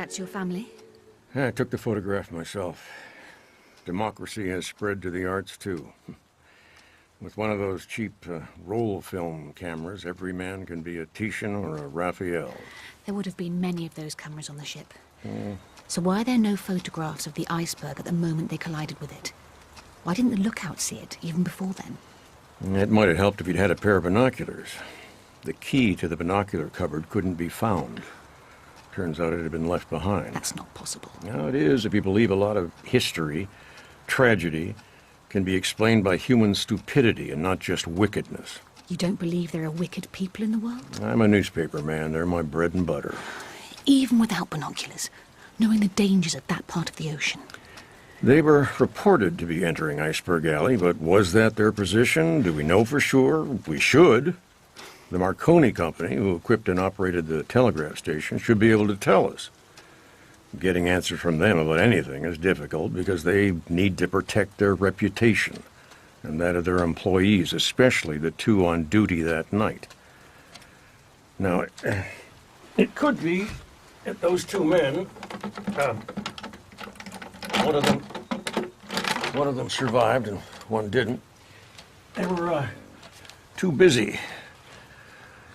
That's your family? I took the photograph myself. Democracy has spread to the arts, too. With one of those cheap roll film cameras, every man can be a Titian or a Raphael. There would have been many of those cameras on the ship. So why are there no photographs of the iceberg at the moment they collided with it? Why didn't the lookout see it, even before then? It might have helped if he'd had a pair of binoculars. The key to the binocular cupboard couldn't be found. Turns out it had been left behind. That's not possible. Now, it is if you believe a lot of history, tragedy, can be explained by human stupidity and not just wickedness. You don't believe there are wicked people in the world? I'm a newspaper man. They're my bread and butter. Even without binoculars, knowing the dangers of that part of the ocean. They were reported to be entering Iceberg Alley, but was that their position? Do we know for sure? We should. The Marconi Company, who equipped and operated the telegraph station, should be able to tell us. Getting answers from them about anything is difficult because they need to protect their reputation and that of their employees, especially the two on duty that night. Now, it could be that those two men, one of them survived and one didn't. They were too busy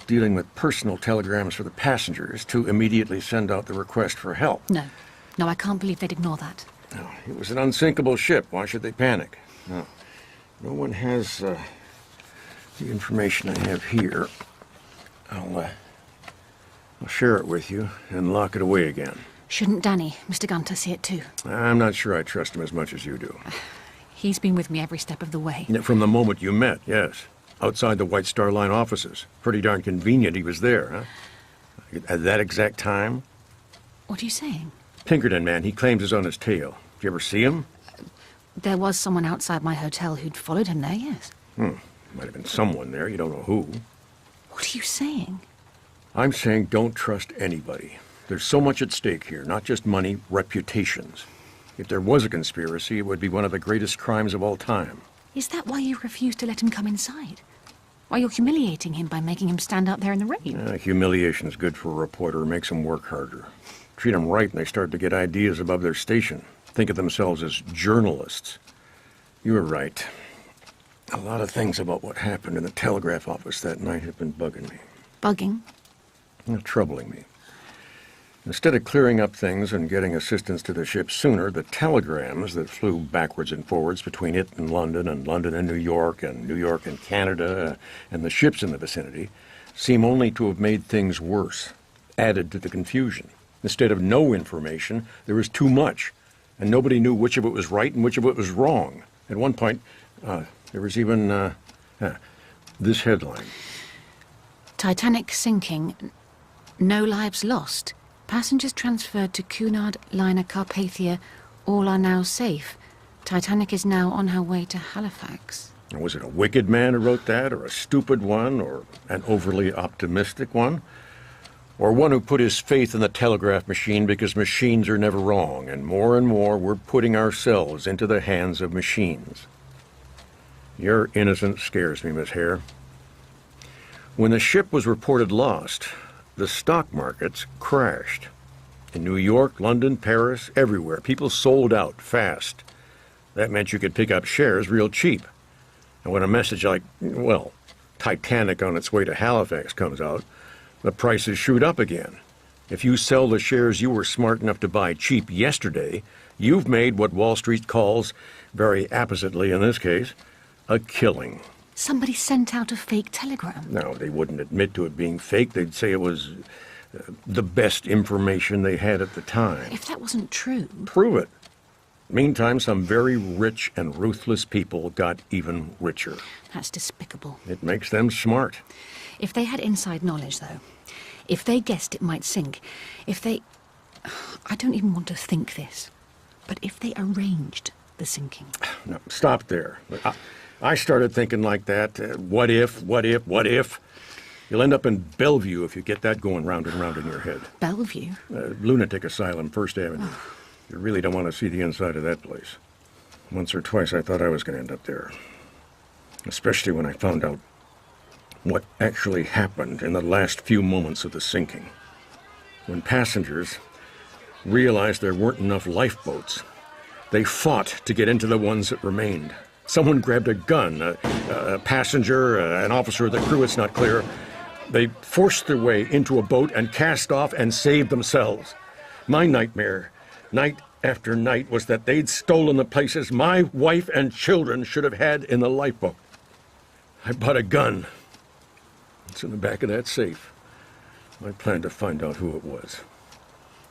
dealing with personal telegrams for the passengers to immediately send out the request for help. No, I can't believe they'd ignore that. No, it was an unsinkable ship. Why should they panic? No one has the information I have here. I'll share it with you and lock it away again. Shouldn't Danny, Mr. Gunter, see it too? I'm not sure I trust him as much as you do. He's been with me every step of the way. From the moment you met, yes. Outside the White Star Line offices. Pretty darn convenient he was there, huh? At that exact time? What are you saying? Pinkerton man, he claims is on his tail. Did you ever see him? There was someone outside my hotel who'd followed him there, yes. Might have been someone there, you don't know who. What are you saying? I'm saying don't trust anybody. There's so much at stake here, not just money, reputations. If there was a conspiracy, it would be one of the greatest crimes of all time. Is that why you refused to let him come inside? Why you're humiliating him by making him stand out there in the rain? Humiliation's good for a reporter. It makes them work harder. Treat them right and they start to get ideas above their station. Think of themselves as journalists. You were right. A lot of things about what happened in the telegraph office that night have been bugging me. Bugging? Troubling me. Instead of clearing up things and getting assistance to the ship sooner, the telegrams that flew backwards and forwards between it and London and New York and Canada, and the ships in the vicinity, seem only to have made things worse, added to the confusion. Instead of no information, there was too much, and nobody knew which of it was right and which of it was wrong. At one point, there was even this headline. Titanic sinking, no lives lost. Passengers transferred to Cunard liner Carpathia. All are now safe. Titanic is now on her way to Halifax. Was it a wicked man who wrote that, or a stupid one, or an overly optimistic one? Or one who put his faith in the telegraph machine because machines are never wrong, and more we're putting ourselves into the hands of machines. Your innocence scares me, Miss Hare. When the ship was reported lost, the stock markets crashed. In New York, London, Paris, everywhere, people sold out fast. That meant you could pick up shares real cheap. And when a message like, well, Titanic on its way to Halifax comes out, the prices shoot up again. If you sell the shares you were smart enough to buy cheap yesterday, you've made what Wall Street calls, very appositely in this case, a killing. Somebody sent out a fake telegram. No, they wouldn't admit to it being fake. They'd say it was the best information they had at the time. If that wasn't true... Prove it. Meantime, some very rich and ruthless people got even richer. That's despicable. It makes them smart. If they had inside knowledge, though, if they guessed it might sink, if they... I don't even want to think this, but if they arranged the sinking... No, stop there. I started thinking like that. What if? You'll end up in Bellevue if you get that going round and round in your head. Bellevue? Lunatic Asylum, First Avenue. You really don't want to see the inside of that place. Once or twice I thought I was going to end up there. Especially when I found out what actually happened in the last few moments of the sinking. When passengers, realized there weren't enough lifeboats. They fought to get into the ones that remained. Someone grabbed a gun, a passenger, an officer of the crew, it's not clear. They forced their way into a boat and cast off and saved themselves. My nightmare, night after night, was that they'd stolen the places my wife and children should have had in the lifeboat. I bought a gun. It's in the back of that safe. I plan to find out who it was.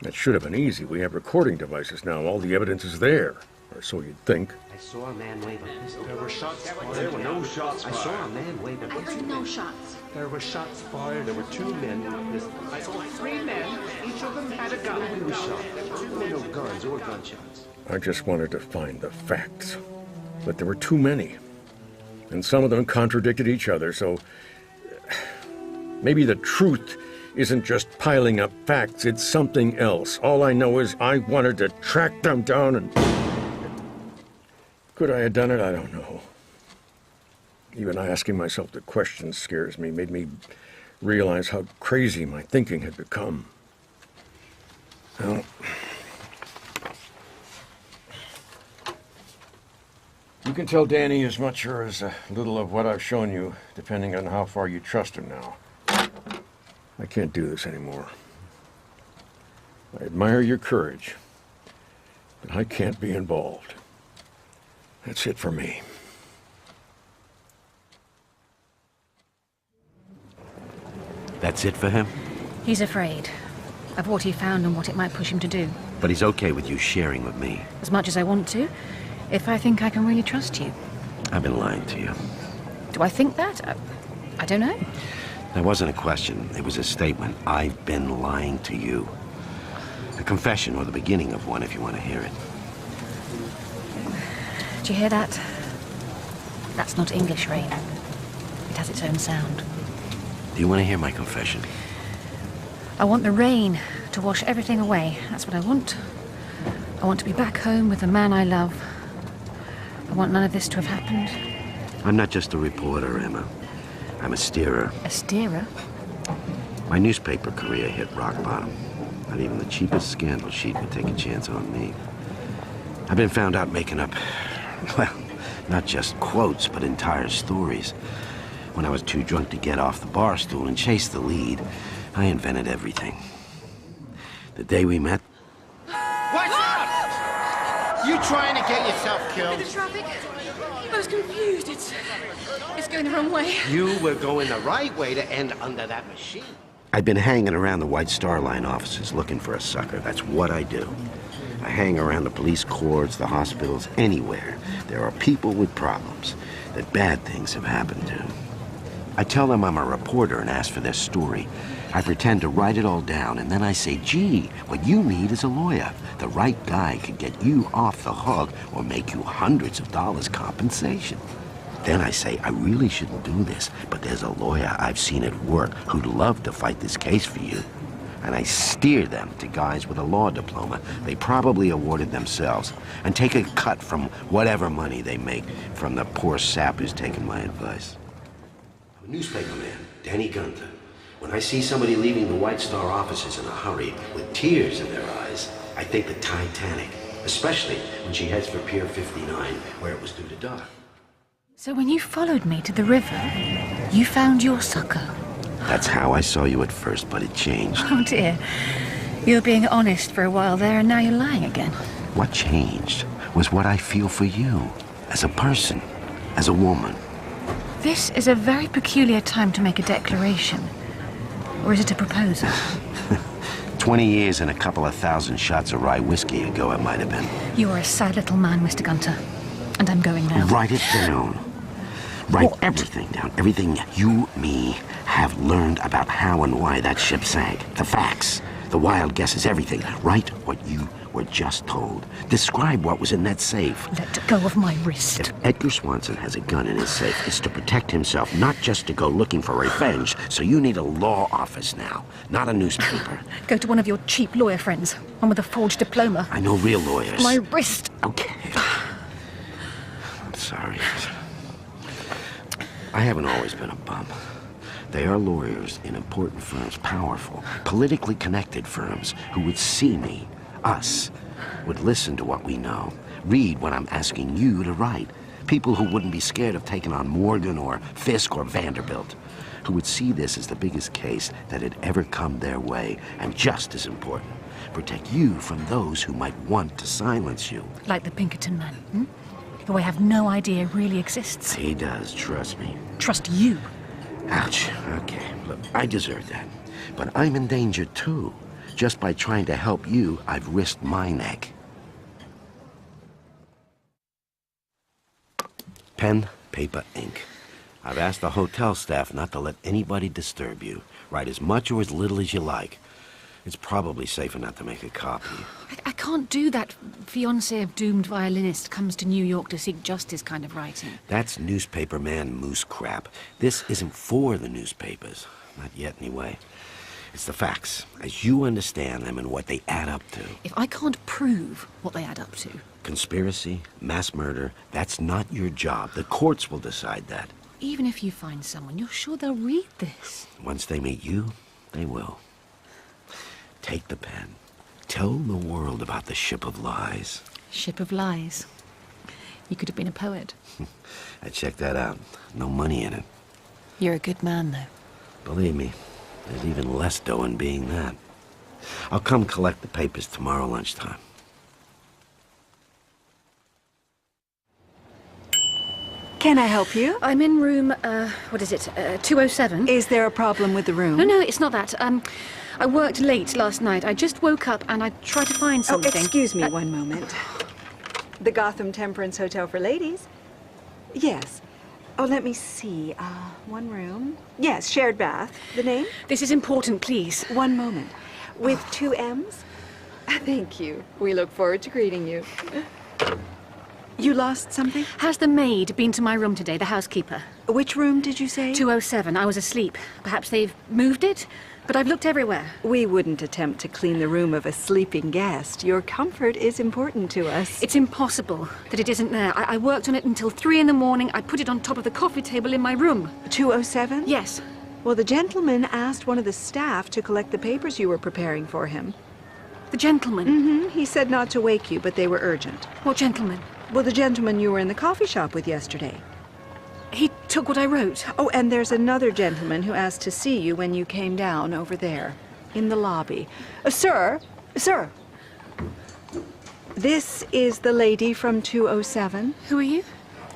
That should have been easy. We have recording devices now. All the evidence is there. Or so you'd think. I saw a man wave a pistol. There were shots fired. There were no shots fired. I saw a man wave a I pistol. heard no shots. There were shots fired. There were 2 men with pistols. I saw 3 men. Each of them had a gun. Nobody was shot. There were no guns or gunshots. I just wanted to find the facts. But there were too many. And some of them contradicted each other, so maybe the truth isn't just piling up facts, it's something else. All I know is I wanted to track them down and... Could I have done it? I don't know. Even asking myself the question scares me, made me realize how crazy my thinking had become. Well, you can tell Danny as much or as little of what I've shown you, depending on how far you trust him now. I can't do this anymore. I admire your courage, but I can't be involved. That's it for me. That's it for him? He's afraid of what he found and what it might push him to do. But he's okay with you sharing with me. As much as I want to, if I think I can really trust you. I've been lying to you. Do I think that? I don't know. That wasn't a question. It was a statement. I've been lying to you. A confession, or the beginning of one, if you want to hear it. Do you hear that? That's not English rain. It has its own sound. Do you want to hear my confession? I want the rain to wash everything away. That's what I want. I want to be back home with the man I love. I want none of this to have happened. I'm not just a reporter, Emma. I'm a steerer. A steerer? My newspaper career hit rock bottom. Not even the cheapest scandal sheet would take a chance on me. I've been found out making up, well, not just quotes, but entire stories. When I was too drunk to get off the bar stool and chase the lead, I invented everything. The day we met... Watch out! You trying to get yourself killed? The traffic. I was confused. It's going the wrong way. You were going the right way to end under that machine. I'd been hanging around the White Star Line offices looking for a sucker. That's what I do. I hang around the police courts, the hospitals, anywhere. There are people with problems that bad things have happened to. I tell them I'm a reporter and ask for their story. I pretend to write it all down, and then I say, gee, what you need is a lawyer. The right guy could get you off the hook or make you hundreds of dollars compensation. Then I say, I really shouldn't do this, but there's a lawyer I've seen at work who'd love to fight this case for you. And I steer them to guys with a law diploma they probably awarded themselves and take a cut from whatever money they make from the poor sap who's taken my advice. I'm a newspaper man, Danny Gunther. When I see somebody leaving the White Star offices in a hurry with tears in their eyes, I think the Titanic, especially when she heads for Pier 59, where it was due to dock. So when you followed me to the river, you found your sucker. That's how I saw you at first, but it changed. Oh dear. You were being honest for a while there, and now you're lying again. What changed was what I feel for you, as a person, as a woman. This is a very peculiar time to make a declaration. Or is it a proposal? 20 years and a couple of thousand shots of rye whiskey ago, it might have been. You are a sad little man, Mr. Gunter. And I'm going now. Write it down. Write What? everything down. Everything you, me, have learned about how and why that ship sank. The facts, the wild guesses, everything. Write what you were just told. Describe what was in that safe. Let go of my wrist. If Edgar Swanson has a gun in his safe, it's to protect himself, not just to go looking for revenge. So you need a law office now, not a newspaper. Go to one of your cheap lawyer friends. One with a forged diploma. I know real lawyers. My wrist. Okay. I'm sorry. I haven't always been a bum. They are lawyers in important firms, powerful, politically connected firms, who would see me us, would listen to what we know, read what I'm asking you to write. People who wouldn't be scared of taking on Morgan or Fisk or Vanderbilt, who would see this as the biggest case that had ever come their way, and just as important, protect you from those who might want to silence you. Like the Pinkerton man, who I have no idea really exists. He does, trust me. Trust you. Ouch. Okay, look, I deserve that. But I'm in danger too. Just by trying to help you, I've risked my neck. Pen, paper, ink. I've asked the hotel staff not to let anybody disturb you. Write as much or as little as you like. It's probably safer not to make a copy. I can't do that fiancé of doomed violinist comes to New York to seek justice kind of writing. That's newspaper man moose crap. This isn't for the newspapers. Not yet, anyway. It's the facts, as you understand them and what they add up to. If I can't prove what they add up to... Conspiracy, mass murder, that's not your job. The courts will decide that. Even if you find someone, you're sure they'll read this? Once they meet you, they will. Take the pen. Tell the world about the Ship of Lies. Ship of Lies. You could have been a poet. I checked that out. No money in it. You're a good man, though. Believe me, there's even less dough in being that. I'll come collect the papers tomorrow lunchtime. Can I help you? I'm in room, 207. Is there a problem with the room? No, it's not that. I worked late last night. I just woke up and I tried to find something. Oh, excuse me one moment. The Gotham Temperance Hotel for Ladies? Yes. Oh, let me see. One room. Yes, shared bath. The name? This is important, please. One moment. With 2 M's? Thank you. We look forward to greeting you. You lost something? Has the maid been to my room today, the housekeeper? Which room did you say? 207. I was asleep. Perhaps they've moved it? But I've looked everywhere. We wouldn't attempt to clean the room of a sleeping guest. Your comfort is important to us. It's impossible that it isn't there. I worked on it until 3 in the morning. I put it on top of the coffee table in my room. 207? Yes. Well, the gentleman asked one of the staff to collect the papers you were preparing for him. The gentleman? Mm-hmm. He said not to wake you, but they were urgent. What gentleman? Well, the gentleman you were in the coffee shop with yesterday. He took what I wrote. Oh, and there's another gentleman who asked to see you when you came down over there, in the lobby. Sir! This is the lady from 207. Who are you?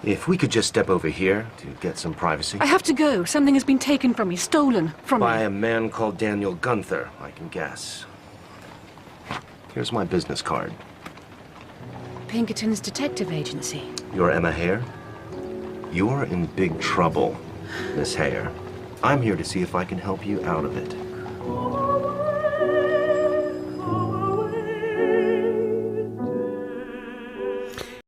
If we could just step over here to get some privacy. I have to go. Something has been taken from me, stolen from By me. a man called Daniel Gunther, I can guess. Here's my business card. Pinkerton's detective agency. You're Emma Hare? You're in big trouble, Miss Hare. I'm here to see if I can help you out of it.